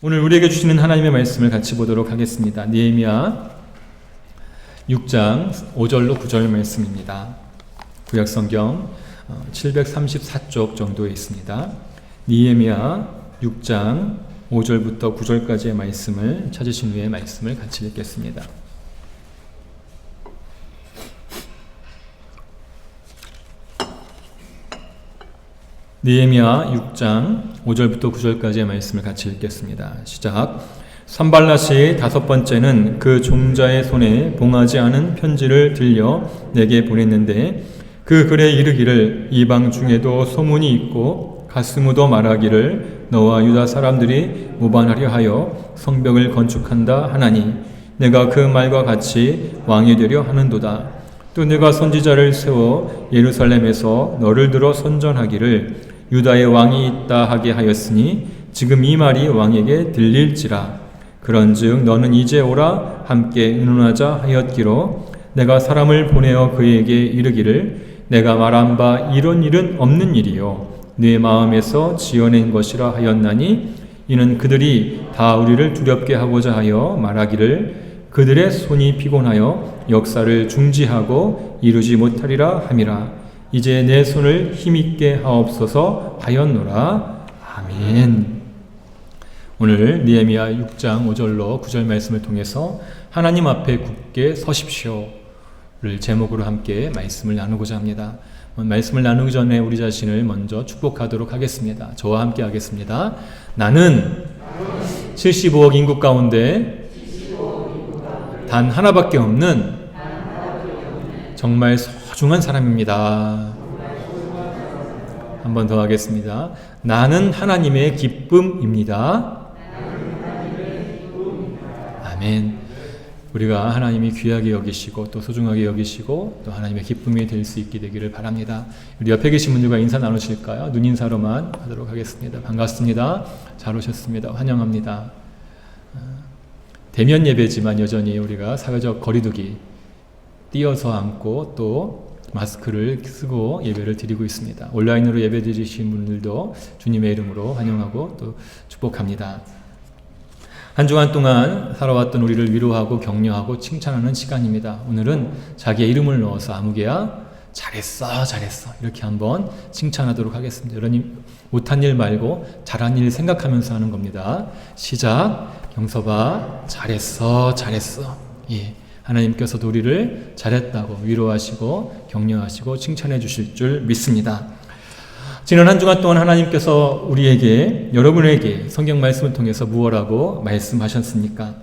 오늘 우리에게 주시는 하나님의 말씀을 같이 보도록 하겠습니다. 느헤미야 6장 5절로 9절 말씀입니다. 구약성경 734쪽 정도에 있습니다. 느헤미야 6장 5절부터 9절까지의 말씀을 찾으신 후에 말씀을 같이 읽겠습니다. 느헤미야 6장 5절부터 9절까지의 말씀을 같이 읽겠습니다. 시작. 산발랏이 다섯 번째는 그 종자의 손에 봉하지 않은 편지를 들려 내게 보냈는데 그 글에 이르기를 이방 중에도 소문이 있고 가스무도 말하기를 너와 유다 사람들이 모반하려 하여 성벽을 건축한다 하나니 내가 그 말과 같이 왕이 되려 하는도다. 또 내가 선지자를 세워 예루살렘에서 너를 들어 선전하기를 유다의 왕이 있다 하게 하였으니 지금 이 말이 왕에게 들릴지라. 그런즉 너는 이제 오라 함께 의논하자 하였기로 내가 사람을 보내어 그에게 이르기를 내가 말한 바 이런 일은 없는 일이요 네 마음에서 지어낸 것이라 하였나니 이는 그들이 다 우리를 두렵게 하고자 하여 말하기를 그들의 손이 피곤하여 역사를 중지하고 이루지 못하리라 함이라. 이제 내 손을 힘있게 하옵소서 하였노라. 아멘. 오늘 느헤미야 6장 5절로 9절 말씀을 통해서 하나님 앞에 굳게 서십시오를 제목으로 함께 말씀을 나누고자 합니다. 말씀을 나누기 전에 우리 자신을 먼저 축복하도록 하겠습니다. 저와 함께 하겠습니다. 나는 75억 인구 가운데 단 하나밖에 없는 정말 소중한 사람입니다. 한 번 더 하겠습니다. 나는 하나님의 기쁨입니다. 아멘. 우리가 하나님이 귀하게 여기시고 또 소중하게 여기시고 또 하나님의 기쁨이 될 수 있게 되기를 바랍니다. 우리 옆에 계신 분들과 인사 나누실까요? 눈 인사로만 하도록 하겠습니다. 반갑습니다. 잘 오셨습니다. 환영합니다. 대면 예배지만 여전히 우리가 사회적 거리두기 띄어서 앉고 또 마스크를 쓰고 예배를 드리고 있습니다. 온라인으로 예배 드리신 분들도 주님의 이름으로 환영하고 또 축복합니다. 한 주간 동안 살아왔던 우리를 위로하고 격려하고 칭찬하는 시간입니다. 오늘은 자기의 이름을 넣어서 아무개야 잘했어 잘했어 이렇게 한번 칭찬하도록 하겠습니다. 여러분 못한 일 말고 잘한 일 생각하면서 하는 겁니다. 시작. 경서봐 잘했어 잘했어. 예. 하나님께서도 우리를 잘했다고 위로하시고 격려하시고 칭찬해 주실 줄 믿습니다. 지난 한 주간 동안 하나님께서 우리에게 여러분에게 성경 말씀을 통해서 무엇라고 말씀하셨습니까?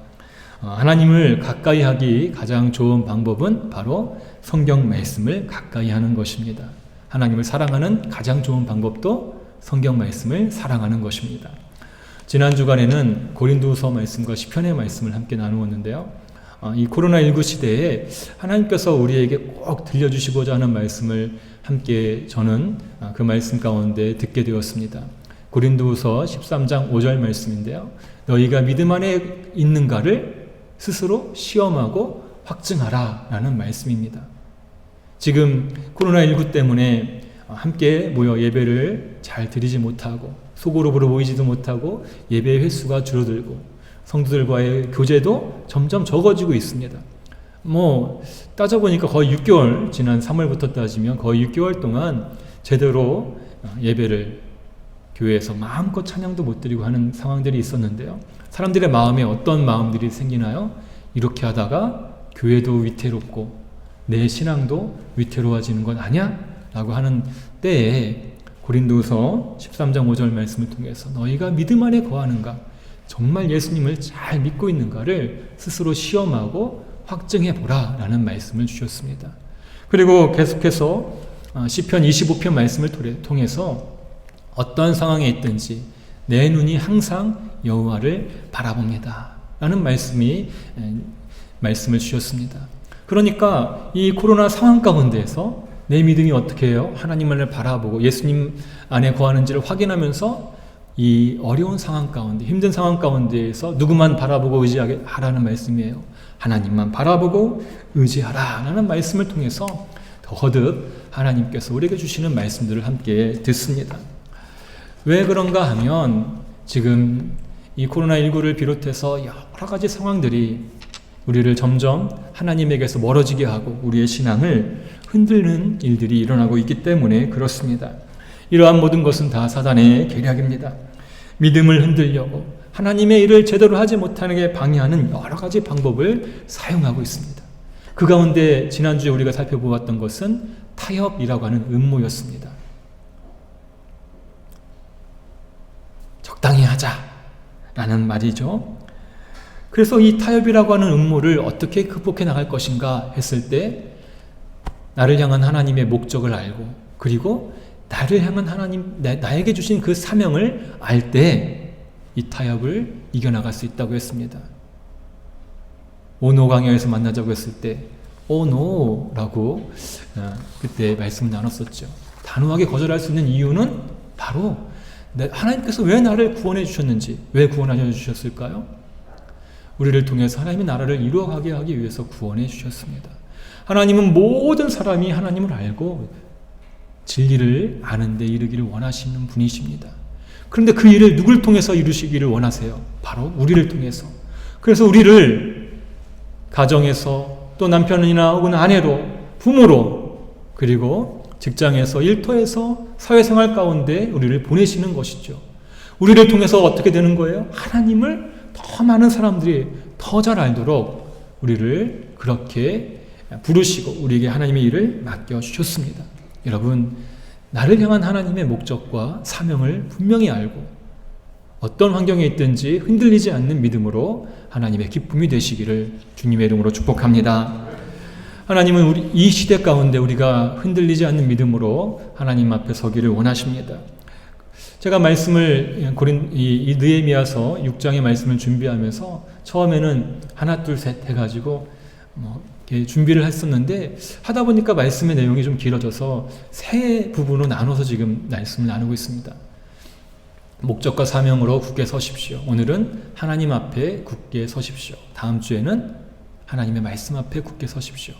하나님을 가까이 하기 가장 좋은 방법은 바로 성경 말씀을 가까이 하는 것입니다. 하나님을 사랑하는 가장 좋은 방법도 성경 말씀을 사랑하는 것입니다. 지난 주간에는 고린도후서 말씀과 시편의 말씀을 함께 나누었는데요. 이 코로나19 시대에 하나님께서 우리에게 꼭 들려주시고자 하는 말씀을 함께 저는 그 말씀 가운데 듣게 되었습니다. 고린도후서 13장 5절 말씀인데요. 너희가 믿음 안에 있는가를 스스로 시험하고 확증하라 라는 말씀입니다. 지금 코로나19 때문에 함께 모여 예배를 잘 드리지 못하고 소그룹으로 모이지도 못하고 예배 횟수가 줄어들고 성도들과의 교제도 점점 적어지고 있습니다. 따져보니까 거의 6개월, 지난 3월부터 따지면 거의 6개월 동안 제대로 예배를 교회에서 마음껏 찬양도 못 드리고 하는 상황들이 있었는데요. 사람들의 마음에 어떤 마음들이 생기나요? 이렇게 하다가 교회도 위태롭고 내 신앙도 위태로워지는 건 아니야? 라고 하는 때에 고린도서 13장 5절 말씀을 통해서 너희가 믿음 안에 거하는가? 정말 예수님을 잘 믿고 있는가를 스스로 시험하고 확증해 보라 라는 말씀을 주셨습니다. 그리고 계속해서 시편 25편 말씀을 통해서 어떤 상황에 있든지 내 눈이 항상 여호와를 바라봅니다 라는 말씀을 주셨습니다. 그러니까 이 코로나 상황 가운데에서 내 믿음이 어떻게 해요? 하나님만을 바라보고 예수님 안에 거하는지를 확인하면서 이 어려운 상황 가운데 힘든 상황 가운데에서 누구만 바라보고 의지하라는 말씀이에요. 하나님만 바라보고 의지하라 라는 말씀을 통해서 더 거듭 하나님께서 우리에게 주시는 말씀들을 함께 듣습니다. 왜 그런가 하면 지금 이 코로나19를 비롯해서 여러 가지 상황들이 우리를 점점 하나님에게서 멀어지게 하고 우리의 신앙을 흔드는 일들이 일어나고 있기 때문에 그렇습니다. 이러한 모든 것은 다 사단의 계략입니다. 믿음을 흔들려고 하나님의 일을 제대로 하지 못하게 방해하는 여러 가지 방법을 사용하고 있습니다. 그 가운데 지난주에 우리가 살펴보았던 것은 타협이라고 하는 음모였습니다. 적당히 하자라는 말이죠. 그래서 이 타협이라고 하는 음모를 어떻게 극복해 나갈 것인가 했을 때 나를 향한 하나님의 목적을 알고 그리고 나를 향한 하나님, 나에게 주신 그 사명을 알 때 이 타협을 이겨나갈 수 있다고 했습니다. 오노 강야에서 만나자고 했을 때 오노라고 그때 말씀을 나눴었죠. 단호하게 거절할 수 있는 이유는 바로 하나님께서 왜 나를 구원해 주셨는지, 왜 구원하여 주셨을까요? 우리를 통해서 하나님의 나라를 이루어가게 하기 위해서 구원해 주셨습니다. 하나님은 모든 사람이 하나님을 알고 진리를 아는 데 이르기를 원하시는 분이십니다. 그런데 그 일을 누굴 통해서 이루시기를 원하세요? 바로 우리를 통해서. 그래서 우리를 가정에서 또 남편이나 혹은 아내로, 부모로, 그리고 직장에서, 일터에서, 사회생활 가운데 우리를 보내시는 것이죠. 우리를 통해서 어떻게 되는 거예요? 하나님을 더 많은 사람들이 더 잘 알도록 우리를 그렇게 부르시고 우리에게 하나님의 일을 맡겨주셨습니다. 여러분, 나를 향한 하나님의 목적과 사명을 분명히 알고 어떤 환경에 있든지 흔들리지 않는 믿음으로 하나님의 기쁨이 되시기를 주님의 이름으로 축복합니다. 하나님은 우리 이 시대 가운데 우리가 흔들리지 않는 믿음으로 하나님 앞에 서기를 원하십니다. 제가 말씀을 이 느헤미야서 6장의 말씀을 준비하면서 처음에는 하나 둘 셋 해가지고 준비를 했었는데 하다 보니까 말씀의 내용이 좀 길어져서 세 부분으로 나눠서 지금 말씀을 나누고 있습니다. 목적과 사명으로 굳게 서십시오. 오늘은 하나님 앞에 굳게 서십시오. 다음 주에는 하나님의 말씀 앞에 굳게 서십시오.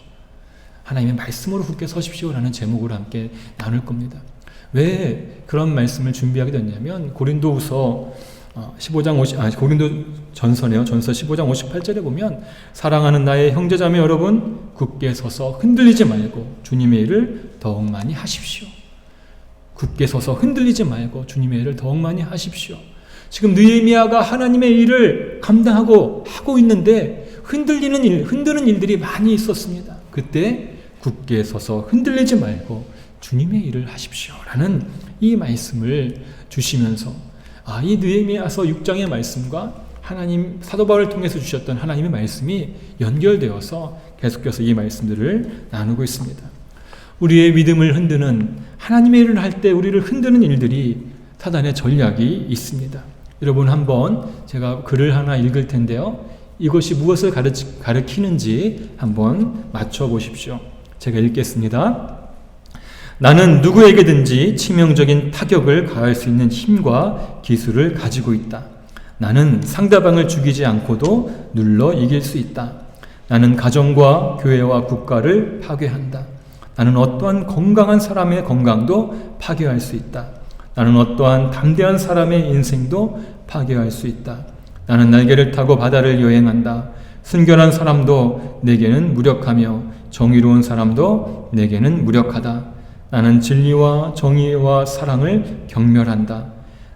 하나님의 말씀으로 굳게 서십시오라는 제목으로 함께 나눌 겁니다. 왜 그런 말씀을 준비하게 됐냐면 고린도전서네요. 전서 15장 58절에 보면 사랑하는 나의 형제자매 여러분 굳게 서서 흔들리지 말고 주님의 일을 더욱 많이 하십시오. 굳게 서서 흔들리지 말고 주님의 일을 더욱 많이 하십시오. 지금 느헤미야가 하나님의 일을 감당하고 하고 있는데 흔드는 일들이 많이 있었습니다. 그때 굳게 서서 흔들리지 말고 주님의 일을 하십시오 라는 이 말씀을 주시면서 이 느헤미야서 6장의 말씀과 하나님 사도 바울을 통해서 주셨던 하나님의 말씀이 연결되어서 계속해서 이 말씀들을 나누고 있습니다. 우리의 믿음을 흔드는 하나님의 일을 할 때 우리를 흔드는 일들이 사단의 전략이 있습니다. 여러분 한번 제가 글을 하나 읽을 텐데요. 이것이 무엇을 가르치는지 한번 맞춰보십시오. 제가 읽겠습니다. 나는 누구에게든지 치명적인 타격을 가할 수 있는 힘과 기술을 가지고 있다. 나는 상대방을 죽이지 않고도 눌러 이길 수 있다. 나는 가정과 교회와 국가를 파괴한다. 나는 어떠한 건강한 사람의 건강도 파괴할 수 있다. 나는 어떠한 담대한 사람의 인생도 파괴할 수 있다. 나는 날개를 타고 바다를 여행한다. 순결한 사람도 내게는 무력하며 정의로운 사람도 내게는 무력하다. 나는 진리와 정의와 사랑을 경멸한다.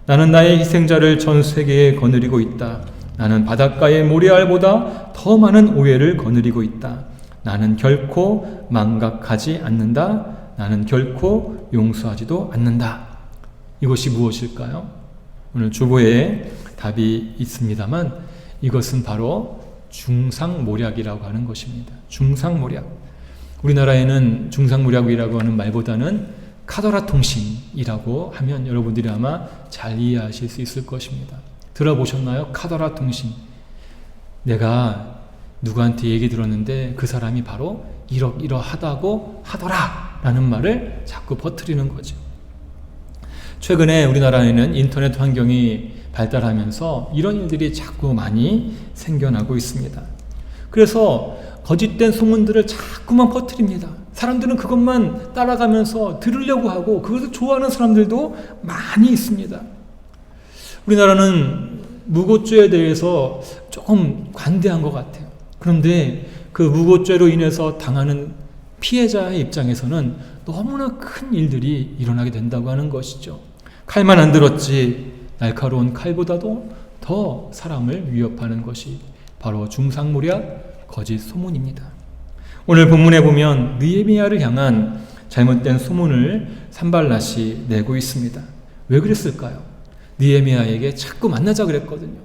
나는 나의 희생자를 전 세계에 거느리고 있다. 나는 바닷가의 모래알보다 더 많은 오해를 거느리고 있다. 나는 결코 망각하지 않는다. 나는 결코 용서하지도 않는다. 이것이 무엇일까요? 오늘 주보에 답이 있습니다만 이것은 바로 중상모략이라고 하는 것입니다. 중상모략. 우리나라에는 중상모략이라고 하는 말보다는 카더라 통신이라고 하면 여러분들이 아마 잘 이해하실 수 있을 것입니다. 들어보셨나요? 카더라 통신. 내가 누구한테 얘기 들었는데 그 사람이 바로 이러하다고 하더라 라는 말을 자꾸 퍼뜨리는 거죠. 최근에 우리나라에는 인터넷 환경이 발달하면서 이런 일들이 자꾸 많이 생겨나고 있습니다. 그래서 거짓된 소문들을 자꾸만 퍼뜨립니다. 사람들은 그것만 따라가면서 들으려고 하고 그것을 좋아하는 사람들도 많이 있습니다. 우리나라는 무고죄에 대해서 조금 관대한 것 같아요. 그런데 그 무고죄로 인해서 당하는 피해자의 입장에서는 너무나 큰 일들이 일어나게 된다고 하는 것이죠. 칼만 안 들었지 날카로운 칼보다도 더 사람을 위협하는 것이 바로 중상모략 거짓 소문입니다. 오늘 본문에 보면 느헤미야를 향한 잘못된 소문을 산발랏이 내고 있습니다. 왜 그랬을까요? 느헤미야에게 자꾸 만나자 그랬거든요.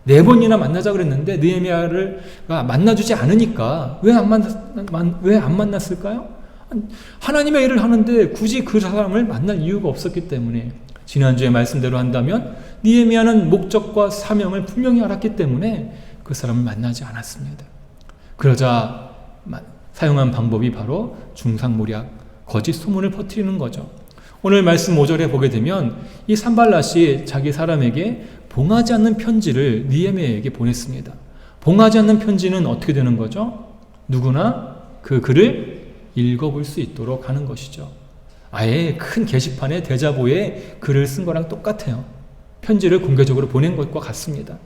4번이나 만나자 그랬는데 느헤미야가 만나주지 않으니까 왜 안 만났을까요? 하나님의 일을 하는데 굳이 그 사람을 만날 이유가 없었기 때문에, 지난주에 말씀대로 한다면 느헤미야는 목적과 사명을 분명히 알았기 때문에 그 사람을 만나지 않았습니다. 그러자 사용한 방법이 바로 중상모략, 거짓 소문을 퍼뜨리는 거죠. 오늘 말씀 5절에 보게 되면 이 산발랏이 자기 사람에게 봉하지 않는 편지를 느헤미야에게 보냈습니다. 봉하지 않는 편지는 어떻게 되는 거죠? 누구나 그 글을 읽어볼 수 있도록 하는 것이죠. 아예 큰 게시판에 대자보에 글을 쓴 거랑 똑같아요. 편지를 공개적으로 보낸 것과 같습니다.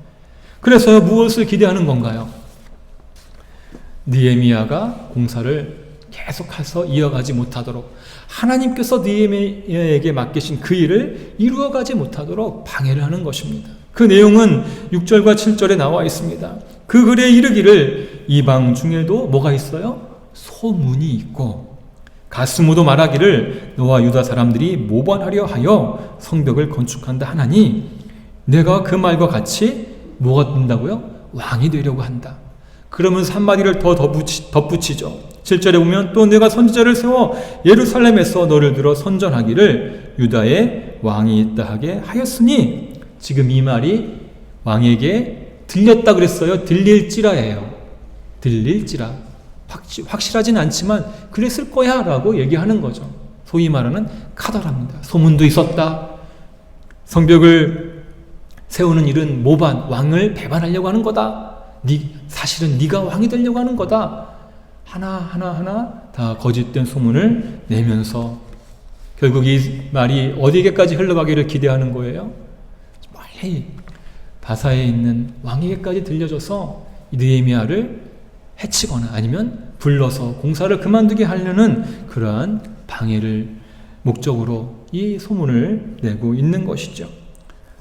그래서 무엇을 기대하는 건가요? 느헤미야가 공사를 계속해서 이어가지 못하도록, 하나님께서 느헤미야에게 맡기신 그 일을 이루어가지 못하도록 방해를 하는 것입니다. 그 내용은 6절과 7절에 나와 있습니다. 그 글에 이르기를 이방 중에도 뭐가 있어요? 소문이 있고, 가스무도 말하기를 너와 유다 사람들이 모반하려 하여 성벽을 건축한다 하나니 내가 그 말과 같이 뭐가 된다고요? 왕이 되려고 한다. 그러면서 한마디를 더 덧붙이죠. 7절에 보면 또 내가 선지자를 세워 예루살렘에서 너를 들어 선전하기를 유다에 왕이 있다 하게 하였으니, 지금 이 말이 왕에게 들렸다 그랬어요. 들릴지라예요. 들릴지라. 확실하진 않지만 그랬을 거야 라고 얘기하는 거죠. 소위 말하는 카더랍니다. 소문도 있었다. 성벽을 세우는 일은 모반, 왕을 배반하려고 하는 거다. 사실은 네가 왕이 되려고 하는 거다. 하나 다 거짓된 소문을 내면서 결국 이 말이 어디에까지 흘러가기를 기대하는 거예요? 멀리 바사에 있는 왕에게까지 들려줘서 느헤미야를 해치거나 아니면 불러서 공사를 그만두게 하려는 그러한 방해를 목적으로 이 소문을 내고 있는 것이죠.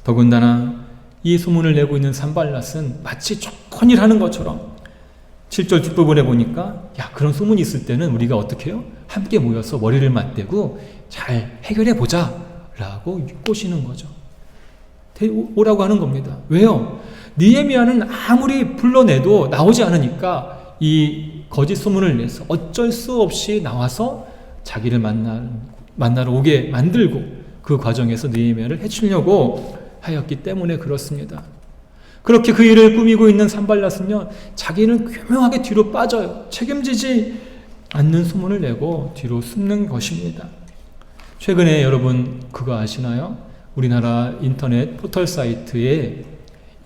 더군다나 이 소문을 내고 있는 산발랏은 마치 좋은 일 하는 것처럼 7절 뒷부분에 보니까 그런 소문이 있을 때는 우리가 어떻게 해요? 함께 모여서 머리를 맞대고 잘 해결해 보자 라고 꼬시는 거죠. 오라고 하는 겁니다. 왜요? 느헤미야는 아무리 불러내도 나오지 않으니까 이 거짓 소문을 내서 어쩔 수 없이 나와서 자기를 만나러 오게 만들고 그 과정에서 느헤미야를 해치려고 하였기 때문에 그렇습니다. 그렇게 그 일을 꾸미고 있는 산발랏은요, 자기는 교묘하게 뒤로 빠져요. 책임지지 않는 소문을 내고 뒤로 숨는 것입니다. 최근에 여러분 그거 아시나요? 우리나라 인터넷 포털 사이트에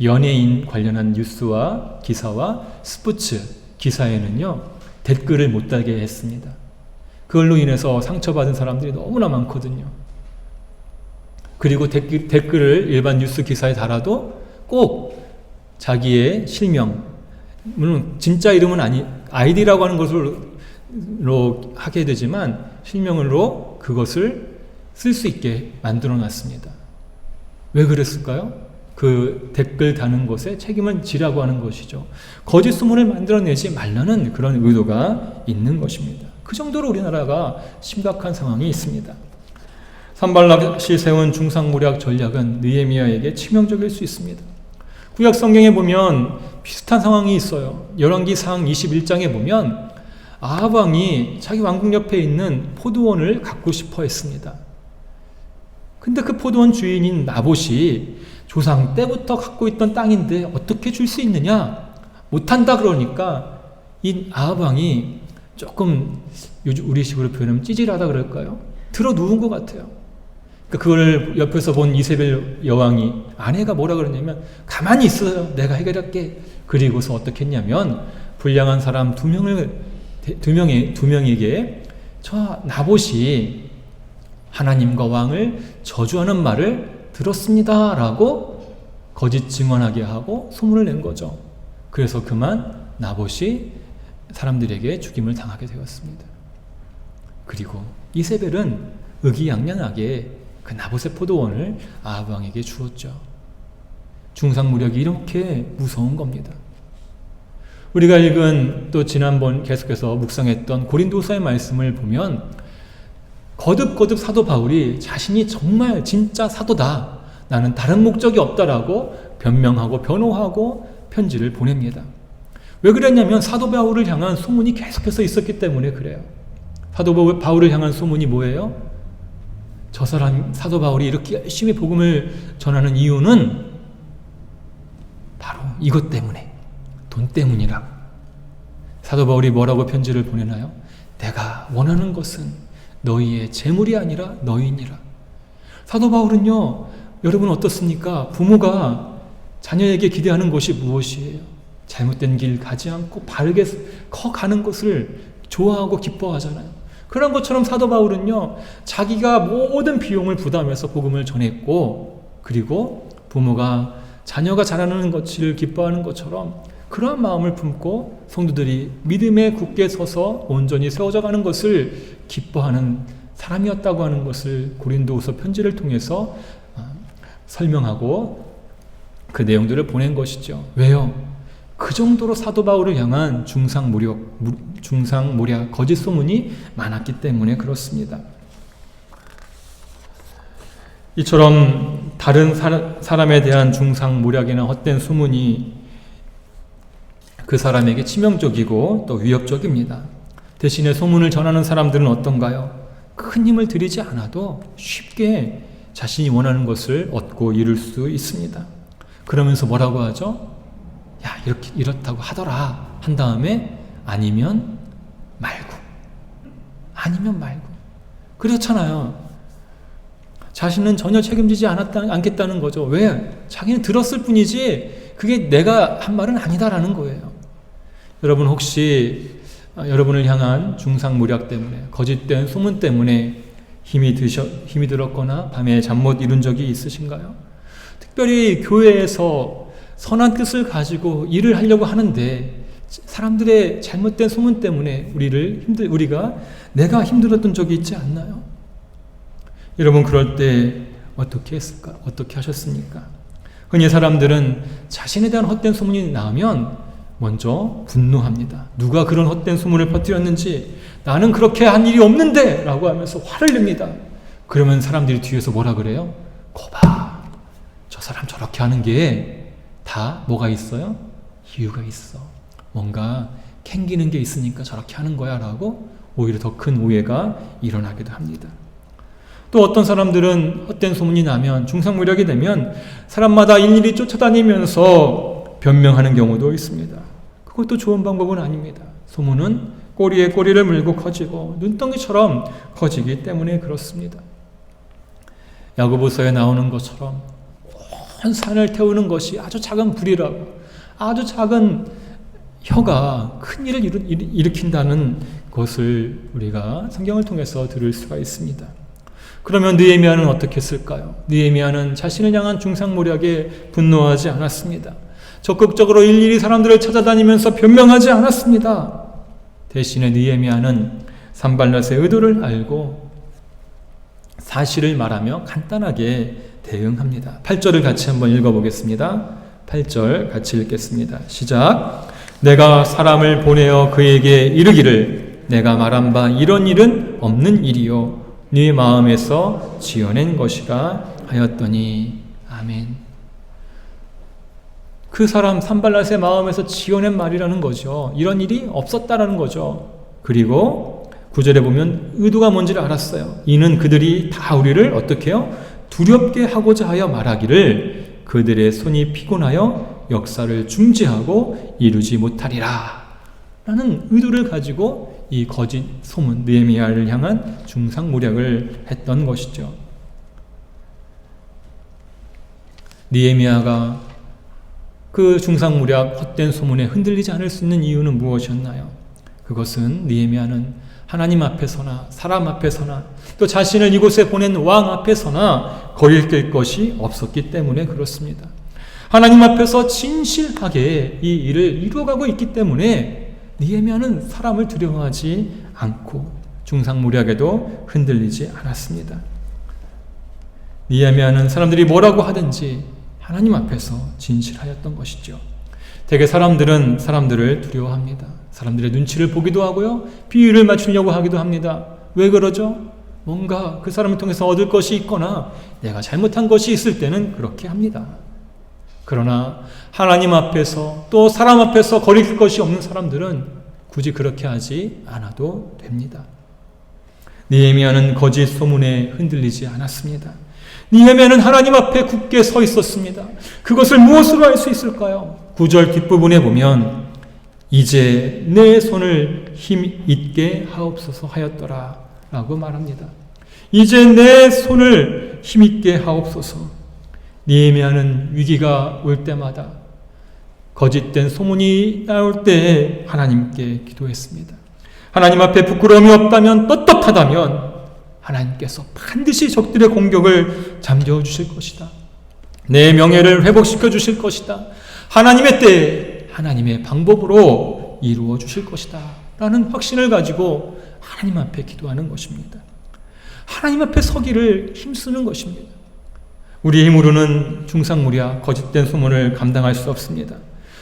연예인 관련한 뉴스와 기사와 스포츠 기사에는요 댓글을 못 달게 했습니다. 그걸로 인해서 상처받은 사람들이 너무나 많거든요. 그리고 댓글을 일반 뉴스 기사에 달아도 꼭 자기의 실명, 물론 진짜 이름은 아이디라고 하는 것으로 하게 되지만 실명으로 그것을 쓸 수 있게 만들어 놨습니다. 왜 그랬을까요? 그 댓글 다는 것에 책임은 지라고 하는 것이죠. 거짓 소문을 만들어내지 말라는 그런 의도가 있는 것입니다. 그 정도로 우리나라가 심각한 상황이 있습니다. 산발랏이 세운 중상모략 전략은 느헤미야에게 치명적일 수 있습니다. 구약 성경에 보면 비슷한 상황이 있어요. 열왕기상 21장에 보면 아합 왕이 자기 왕궁 옆에 있는 포도원을 갖고 싶어 했습니다. 근데 그 포도원 주인인 나봇이 조상 때부터 갖고 있던 땅인데 어떻게 줄 수 있느냐? 못한다 그러니까 이 아합 왕이 조금 요즘 우리식으로 표현하면 찌질하다 그럴까요? 들어 누운 것 같아요. 그걸 옆에서 본 이세벨 여왕이, 아내가 뭐라 그러냐면 가만히 있어요. 내가 해결할게. 그리고서 어떻게 했냐면 불량한 사람 두 명에게 저 나봇이 하나님과 왕을 저주하는 말을 들었습니다 라고 거짓 증언하게 하고 소문을 낸 거죠. 그래서 그만 나봇이 사람들에게 죽임을 당하게 되었습니다. 그리고 이세벨은 의기양양하게 그 나봇의 포도원을 아합 왕에게 주었죠. 중상무력이 이렇게 무서운 겁니다. 우리가 읽은 또 지난번 계속해서 묵상했던 고린도서의 말씀을 보면 거듭거듭 사도 바울이 자신이 정말 진짜 사도다, 나는 다른 목적이 없다라고 변명하고 변호하고 편지를 보냅니다. 왜 그랬냐면 사도 바울을 향한 소문이 계속해서 있었기 때문에 그래요. 사도 바울을 향한 소문이 뭐예요? 저 사람 사도 바울이 이렇게 열심히 복음을 전하는 이유는 바로 이것 때문에, 돈 때문이라. 사도 바울이 뭐라고 편지를 보내나요? 내가 원하는 것은 너희의 재물이 아니라 너희니라. 사도 바울은요, 여러분 어떻습니까? 부모가 자녀에게 기대하는 것이 무엇이에요? 잘못된 길 가지 않고 바르게 커가는 것을 좋아하고 기뻐하잖아요. 그런 것처럼 사도 바울은요, 자기가 모든 비용을 부담해서 복음을 전했고, 그리고 부모가 자녀가 자라는 것을 기뻐하는 것처럼 그러한 마음을 품고 성도들이 믿음에 굳게 서서 온전히 세워져 가는 것을 기뻐하는 사람이었다고 하는 것을 고린도후서 편지를 통해서 설명하고 그 내용들을 보낸 것이죠. 왜요? 그 정도로 사도 바울을 향한 중상모략, 거짓 소문이 많았기 때문에 그렇습니다. 이처럼 다른 사람에 대한 중상모략이나 헛된 소문이 그 사람에게 치명적이고 또 위협적입니다. 대신에 소문을 전하는 사람들은 어떤가요? 큰 힘을 들이지 않아도 쉽게 자신이 원하는 것을 얻고 이룰 수 있습니다. 그러면서 뭐라고 하죠? 야, 이렇다고 하더라. 한 다음에 아니면 말고. 그렇잖아요. 자신은 전혀 책임지지 않겠다는 거죠. 왜? 자기는 들었을 뿐이지 그게 내가 한 말은 아니다라는 거예요. 여러분 혹시 여러분을 향한 중상모략 때문에, 거짓된 소문 때문에 힘이 들었거나 밤에 잠 못 이룬 적이 있으신가요? 특별히 교회에서 선한 뜻을 가지고 일을 하려고 하는데 사람들의 잘못된 소문 때문에 내가 힘들었던 적이 있지 않나요? 여러분 그럴 때 어떻게 했을까? 어떻게 하셨습니까? 흔히 사람들은 자신에 대한 헛된 소문이 나오면 먼저 분노합니다. 누가 그런 헛된 소문을 퍼뜨렸는지, 나는 그렇게 한 일이 없는데 라고 하면서 화를 냅니다. 그러면 사람들이 뒤에서 뭐라 그래요? 거봐, 저 사람 저렇게 하는 게 다 뭐가 있어요? 이유가 있어. 뭔가 캥기는 게 있으니까 저렇게 하는 거야 라고 오히려 더 큰 오해가 일어나기도 합니다. 또 어떤 사람들은 헛된 소문이 나면, 중상모략이 되면 사람마다 일일이 쫓아다니면서 변명하는 경우도 있습니다. 그것도 좋은 방법은 아닙니다. 소문은 꼬리에 꼬리를 물고 커지고 눈덩이처럼 커지기 때문에 그렇습니다. 야고보서에 나오는 것처럼 온 산을 태우는 것이 아주 작은 불이라고, 아주 작은 혀가 큰 일을 일으킨다는 것을 우리가 성경을 통해서 들을 수가 있습니다. 그러면 느헤미야는 어떻게 했을까요? 느헤미야는 자신을 향한 중상모략에 분노하지 않았습니다. 적극적으로 일일이 사람들을 찾아다니면서 변명하지 않았습니다. 대신에 느헤미야는 산발랏의 의도를 알고 사실을 말하며 간단하게 대응합니다. 8절을 같이 한번 읽어보겠습니다. 8절 같이 읽겠습니다. 시작. 내가 사람을 보내어 그에게 이르기를 내가 말한 바 이런 일은 없는 일이요 네 마음에서 지어낸 것이라 하였더니. 아멘. 그 사람 산발랏의 마음에서 지어낸 말이라는 거죠. 이런 일이 없었다라는 거죠. 그리고 9절에 보면 의도가 뭔지를 알았어요. 이는 그들이 다 우리를 어떻게 해요? 두렵게 하고자 하여 말하기를 그들의 손이 피곤하여 역사를 중지하고 이루지 못하리라 라는 의도를 가지고 이 거짓 소문, 느헤미야를 향한 중상모략을 했던 것이죠. 느헤미야가 그 중상모략, 헛된 소문에 흔들리지 않을 수 있는 이유는 무엇이었나요? 그것은 느헤미야는 하나님 앞에서나 사람 앞에서나 또 자신을 이곳에 보낸 왕 앞에서나 거리낄 것이 없었기 때문에 그렇습니다. 하나님 앞에서 진실하게 이 일을 이루어가고 있기 때문에 느헤미야는 사람을 두려워하지 않고 중상모략에도 흔들리지 않았습니다. 느헤미야는 사람들이 뭐라고 하든지 하나님 앞에서 진실하였던 것이죠. 대개 사람들은 사람들을 두려워합니다. 사람들의 눈치를 보기도 하고요, 비유를 맞추려고 하기도 합니다. 왜 그러죠? 뭔가 그 사람을 통해서 얻을 것이 있거나 내가 잘못한 것이 있을 때는 그렇게 합니다. 그러나 하나님 앞에서 또 사람 앞에서 거릴 것이 없는 사람들은 굳이 그렇게 하지 않아도 됩니다. 느헤미야는 거짓 소문에 흔들리지 않았습니다. 느헤미야는 하나님 앞에 굳게 서 있었습니다. 그것을 무엇으로 알 수 있을까요? 9절 뒷부분에 보면 이제 내 손을 힘 있게 하옵소서 하였더라 라고 말합니다. 이제 내 손을 힘 있게 하옵소서. 느헤미야는 위기가 올 때마다, 거짓된 소문이 나올 때 하나님께 기도했습니다. 하나님 앞에 부끄러움이 없다면, 떳떳하다면 하나님께서 반드시 적들의 공격을 잠재워 주실 것이다. 내 명예를 회복시켜 주실 것이다. 하나님의 때에 하나님의 방법으로 이루어 주실 것이다 라는 확신을 가지고 하나님 앞에 기도하는 것입니다. 하나님 앞에 서기를 힘쓰는 것입니다. 우리의 힘으로는 중상모략, 거짓된 소문을 감당할 수 없습니다.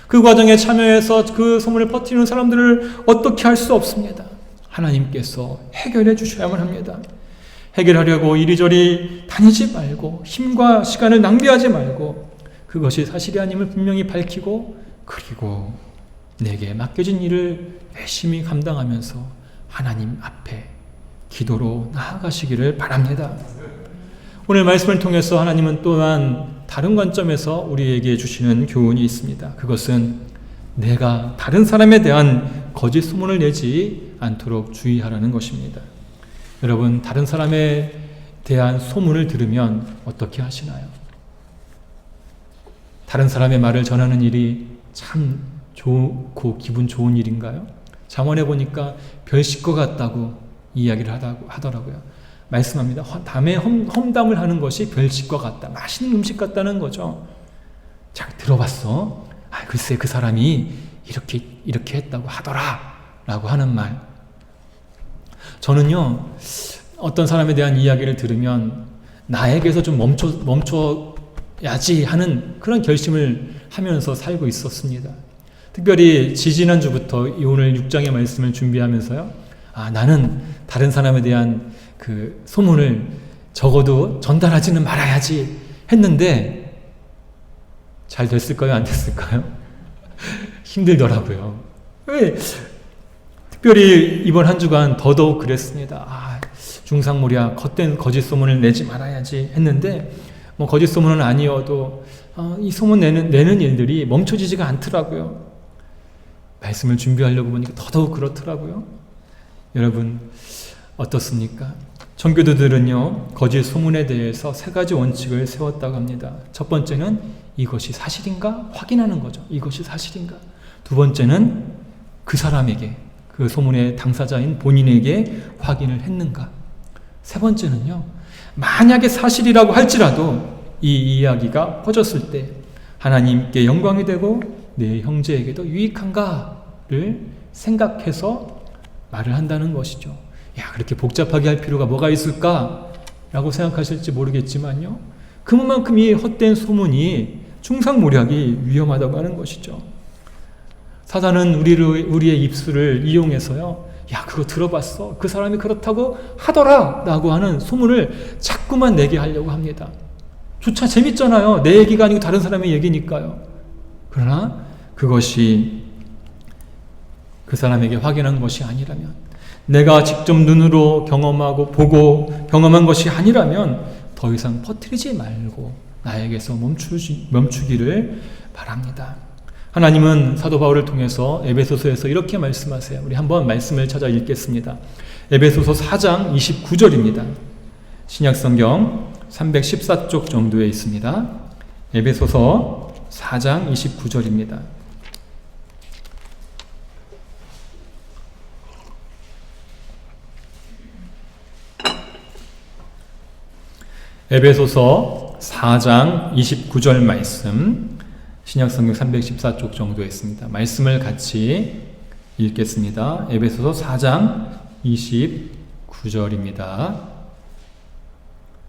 그 과정에 참여해서 그 소문을 퍼뜨리는 사람들을 어떻게 할 수 없습니다. 하나님께서 해결해 주셔야만 합니다. 해결하려고 이리저리 다니지 말고, 힘과 시간을 낭비하지 말고, 그것이 사실이 아님을 분명히 밝히고, 그리고 내게 맡겨진 일을 열심히 감당하면서 하나님 앞에 기도로 나아가시기를 바랍니다. 오늘 말씀을 통해서 하나님은 또한 다른 관점에서 우리에게 주시는 교훈이 있습니다. 그것은 내가 다른 사람에 대한 거짓 소문을 내지 않도록 주의하라는 것입니다. 여러분, 다른 사람에 대한 소문을 들으면 어떻게 하시나요? 다른 사람의 말을 전하는 일이 참 좋고 기분 좋은 일인가요? 잠언에 보니까 별식과 같다고 이야기를 하더라고요. 말씀합니다. 담에 험담을 하는 것이 별식과 같다. 맛있는 음식 같다는 거죠. 잘 들어봤어? 글쎄 그 사람이 이렇게 했다고 하더라 라고 하는 말. 저는요, 어떤 사람에 대한 이야기를 들으면 나에게서 좀 멈춰야지 하는 그런 결심을 하면서 살고 있었습니다. 특별히 지지난주부터 오늘 6장의 말씀을 준비하면서요, 나는 다른 사람에 대한 그 소문을 적어도 전달하지는 말아야지 했는데 잘 됐을까요? 안 됐을까요? 힘들더라고요. 왜? 특별히 이번 한 주간 더더욱 그랬습니다. 중상모략, 헛된 거짓 소문을 내지 말아야지 했는데 거짓 소문은 아니어도 이 소문 내는 일들이 멈춰지지가 않더라고요. 말씀을 준비하려고 보니까 더더욱 그렇더라고요. 여러분 어떻습니까? 청교도들은요, 거짓 소문에 대해서 3가지 원칙을 세웠다고 합니다. 첫 번째는 이것이 사실인가 확인하는 거죠. 이것이 사실인가. 두 번째는 그 사람에게, 그 소문의 당사자인 본인에게 확인을 했는가. 세 번째는요, 만약에 사실이라고 할지라도 이 이야기가 퍼졌을 때 하나님께 영광이 되고 내 형제에게도 유익한가를 생각해서 말을 한다는 것이죠. 그렇게 복잡하게 할 필요가 뭐가 있을까라고 생각하실지 모르겠지만요, 그만큼 이 헛된 소문이, 중상모략이 위험하다고 하는 것이죠. 사단은 우리의 입술을 이용해서요, 그거 들어봤어, 그 사람이 그렇다고 하더라 라고 하는 소문을 자꾸만 내게 하려고 합니다. 조차 재밌잖아요. 내 얘기가 아니고 다른 사람의 얘기니까요. 그러나 그것이 그 사람에게 확인한 것이 아니라면, 내가 직접 눈으로 경험하고 보고 경험한 것이 아니라면 더 이상 퍼뜨리지 말고 나에게서 멈추기를 바랍니다. 하나님은 사도 바울을 통해서 에베소서에서 이렇게 말씀하세요. 우리 한번 말씀을 찾아 읽겠습니다. 에베소서 4장 29절입니다. 신약성경 314쪽 정도에 있습니다. 에베소서 4장 29절입니다. 에베소서 4장 29절 말씀, 신약성경 314쪽 정도 있습니다. 말씀을 같이 읽겠습니다. 에베소서 4장 29절입니다.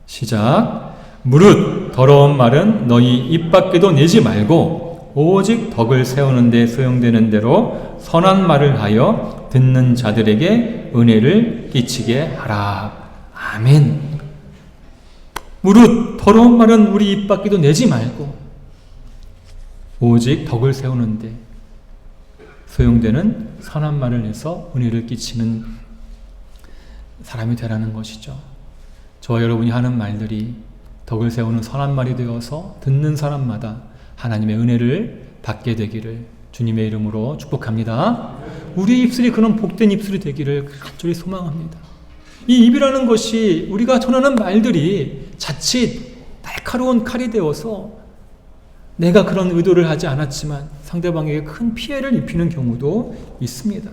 시작. 무릇 더러운 말은 너희 입 밖에도 내지 말고 오직 덕을 세우는 데 소용되는 대로 선한 말을 하여 듣는 자들에게 은혜를 끼치게 하라. 아멘. 무릇 더러운 말은 우리 입 밖에도 내지 말고 오직 덕을 세우는데 소용되는 선한 말을 해서 은혜를 끼치는 사람이 되라는 것이죠. 저와 여러분이 하는 말들이 덕을 세우는 선한 말이 되어서 듣는 사람마다 하나님의 은혜를 받게 되기를 주님의 이름으로 축복합니다. 우리의 입술이 그런 복된 입술이 되기를 간절히 소망합니다. 이 입이라는 것이 우리가 전하는 말들이 자칫 날카로운 칼이 되어서 내가 그런 의도를 하지 않았지만 상대방에게 큰 피해를 입히는 경우도 있습니다.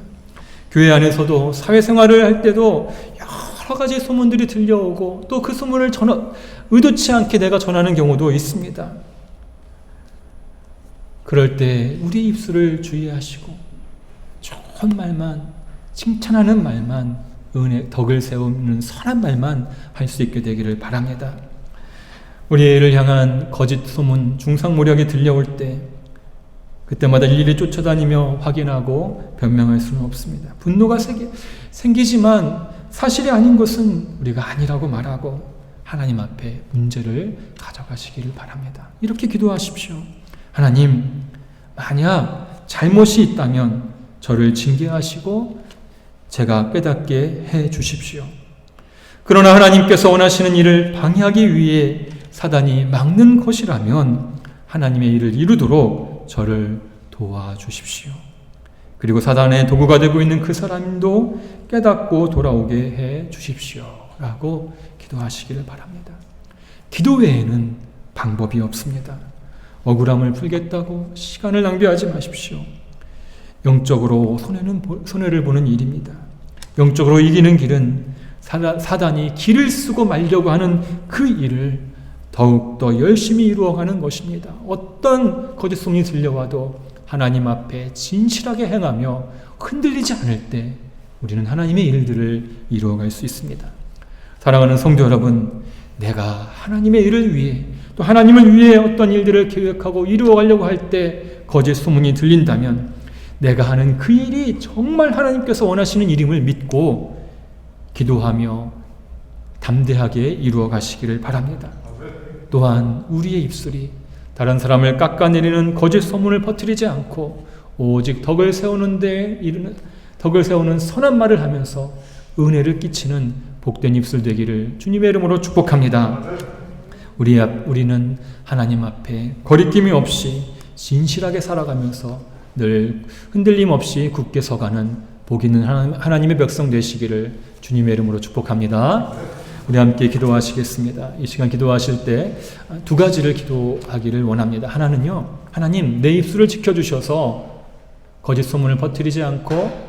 교회 안에서도 사회생활을 할 때도 여러 가지 소문들이 들려오고 또 그 소문을 의도치 않게 내가 전하는 경우도 있습니다. 그럴 때 우리 입술을 주의하시고 좋은 말만, 칭찬하는 말만, 덕을 세우는 선한 말만 할 수 있게 되기를 바랍니다. 우리를 향한 거짓 소문, 중상모략이 들려올 때 그때마다 일일이 쫓아다니며 확인하고 변명할 수는 없습니다. 분노가 생기지만 사실이 아닌 것은 우리가 아니라고 말하고 하나님 앞에 문제를 가져가시기를 바랍니다. 이렇게 기도하십시오. 하나님, 만약 잘못이 있다면 저를 징계하시고 제가 깨닫게 해 주십시오. 그러나 하나님께서 원하시는 일을 방해하기 위해 사단이 막는 것이라면 하나님의 일을 이루도록 저를 도와주십시오. 그리고 사단의 도구가 되고 있는 그 사람도 깨닫고 돌아오게 해 주십시오. 라고 기도하시기를 바랍니다. 기도 외에는 방법이 없습니다. 억울함을 풀겠다고 시간을 낭비하지 마십시오. 영적으로 손해를 보는 일입니다. 영적으로 이기는 길은 사단이 길을 쓰고 말려고 하는 그 일을 더욱더 열심히 이루어가는 것입니다. 어떤 거짓 소문이 들려와도 하나님 앞에 진실하게 행하며 흔들리지 않을 때 우리는 하나님의 일들을 이루어갈 수 있습니다. 사랑하는 성도 여러분, 내가 하나님의 일을 위해 또 하나님을 위해 어떤 일들을 계획하고 이루어가려고 할 때 거짓 소문이 들린다면 내가 하는 그 일이 정말 하나님께서 원하시는 일임을 믿고 기도하며 담대하게 이루어 가시기를 바랍니다. 또한 우리의 입술이 다른 사람을 깎아내리는 거짓 소문을 퍼뜨리지 않고 오직 덕을 세우는 선한 말을 하면서 은혜를 끼치는 복된 입술 되기를 주님의 이름으로 축복합니다. 우리는 하나님 앞에 거리낌이 없이 진실하게 살아가면서 늘 흔들림 없이 굳게 서가는 복 있는 하나님의 백성 되시기를 주님의 이름으로 축복합니다. 우리 함께 기도하시겠습니다. 이 시간 기도하실 때 두 가지를 기도하기를 원합니다. 하나는요, 하나님 내 입술을 지켜주셔서 거짓 소문을 퍼뜨리지 않고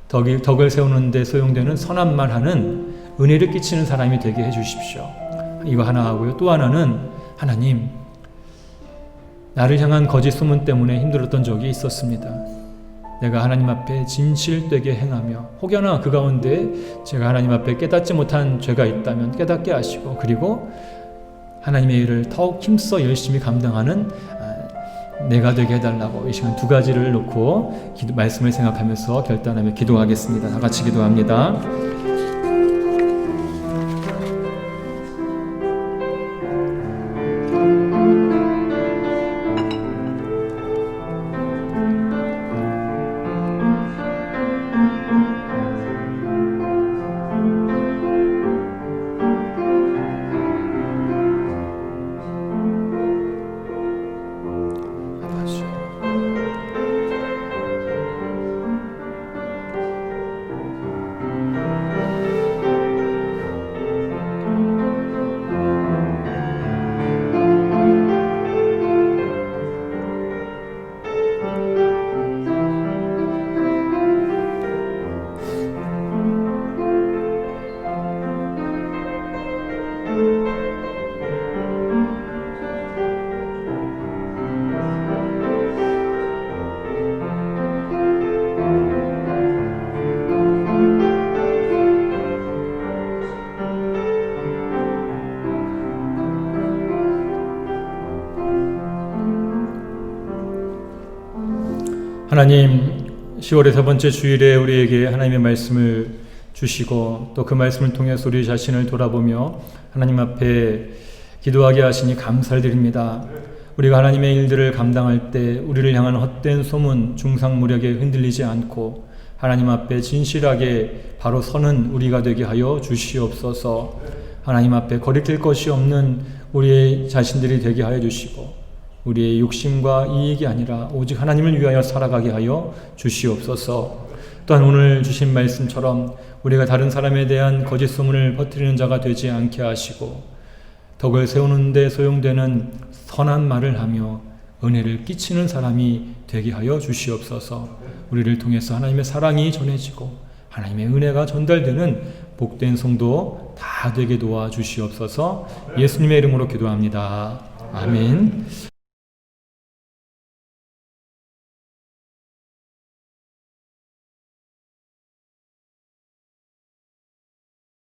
덕을 세우는 데 소용되는 선한 말 하는 은혜를 끼치는 사람이 되게 해주십시오. 이거 하나 하고요. 또 하나는 하나님, 나를 향한 거짓 소문 때문에 힘들었던 적이 있었습니다. 내가 하나님 앞에 진실되게 행하며 혹여나 그 가운데 제가 하나님 앞에 깨닫지 못한 죄가 있다면 깨닫게 하시고, 그리고 하나님의 일을 더욱 힘써 열심히 감당하는 내가 되게 해달라고 이 시간 두 가지를 놓고 말씀을 생각하면서 결단하며 기도하겠습니다. 다 같이 기도합니다. 하나님, 10월의 세 번째 주일에 우리에게 하나님의 말씀을 주시고 또 그 말씀을 통해서 우리 자신을 돌아보며 하나님 앞에 기도하게 하시니 감사를 드립니다. 우리가 하나님의 일들을 감당할 때 우리를 향한 헛된 소문, 중상모략에 흔들리지 않고 하나님 앞에 진실하게 바로 서는 우리가 되게 하여 주시옵소서. 하나님 앞에 거리낄 것이 없는 우리의 자신들이 되게 하여 주시고 우리의 욕심과 이익이 아니라 오직 하나님을 위하여 살아가게 하여 주시옵소서. 또한 오늘 주신 말씀처럼 우리가 다른 사람에 대한 거짓 소문을 퍼뜨리는 자가 되지 않게 하시고 덕을 세우는 데 소용되는 선한 말을 하며 은혜를 끼치는 사람이 되게 하여 주시옵소서. 우리를 통해서 하나님의 사랑이 전해지고 하나님의 은혜가 전달되는 복된 성도 다 되게 도와 주시옵소서. 예수님의 이름으로 기도합니다. 아멘.